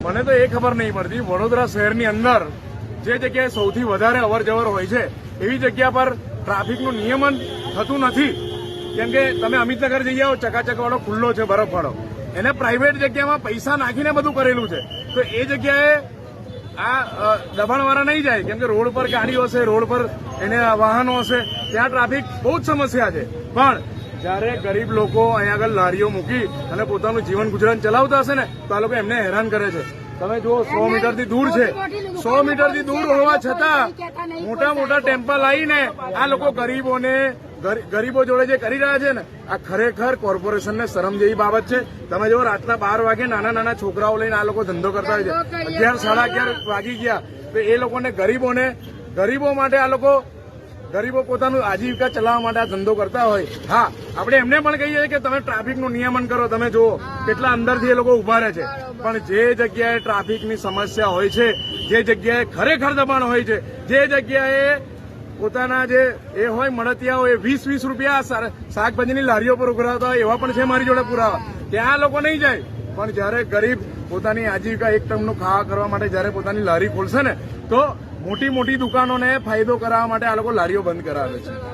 મને તો એ ખબર નહીં પડતી વડોદરા શહેરની અંદર જે જગ્યાએ સૌથી વધારે અવરજવર હોય છે એવી જગ્યા પર ટ્રાફિકનું નિયમન થતું નથી. કેમ કે તમે અમિતનગર જઈ આવો, ચકાચક વાળો ખુલ્લો છે, બરફ વાળો, એને પ્રાઇવેટ જગ્યામાં પૈસા નાખીને બધું કરેલું છે. તો એ જગ્યાએ આ દબાણવાળા નહીં જાય, કેમ કે રોડ પર ગાડીઓ હશે, રોડ પર એને વાહનો હશે, ત્યાં ટ્રાફિક બહુ જ સમસ્યા છે. પણ જયારે ગરીબ લોકો અહીંયા આગળ લારીઓ મૂકી અને પોતાનું જીવન ગુજરાન ચલાવતા હશે ને, તો આ લોકો એમને હેરાન કરે છે. તમે જુઓ 100 મીટરથી દૂર છે, 100 મીટરથી દૂર હોવા છતાં મોટા મોટા ટેમ્પા લાવીને આ લોકો ગરીબો જોડે જે કરી રહ્યા છે ને, આ ખરેખર કોર્પોરેશનને શરમ જેવી બાબત છે. તમે જો રાતના 12 વાગે નાના નાના છોકરાઓ લઈને આ લોકો ધંધો કરતા હોય છે, 11 સાડા 11 વાગી ગયા, તો એ લોકોને ગરીબો માટે આ લોકો ગરીબો પોતાનું આજીવિકા ચલાવવા માટે આ ધંધો કરતા હોય. હા, આપણે એમને પણ કહીએ કે તમે ટ્રાફિકનું નિયમન કરો. તમે જુઓ કેટલા અંદરથી એ લોકો ઉભા રહે છે. પણ જે જગ્યાએ ટ્રાફિકની સમસ્યા હોય છે, જે જગ્યાએ ખરેખર દબાણ હોય છે, જે જગ્યાએ પોતાના જે એ હોય મળતિયાઓ એ 20-20 રૂપિયા શાકભાજીની લારીઓ પર ઉઘરાવતા હોય એવા પણ છે મારી જોડે પુરાવા. ત્યાં લોકો નહીં જાય. પણ જયારે ગરીબ પોતાની આજીવિકા એક ટર્મનું ખાવા કરવા માટે જયારે પોતાની લારી ખોલશે ને, તો મોટી મોટી દુકાનોને ફાયદો કરાવવા માટે આ લોકો લારીઓ બંધ કરાવે છે.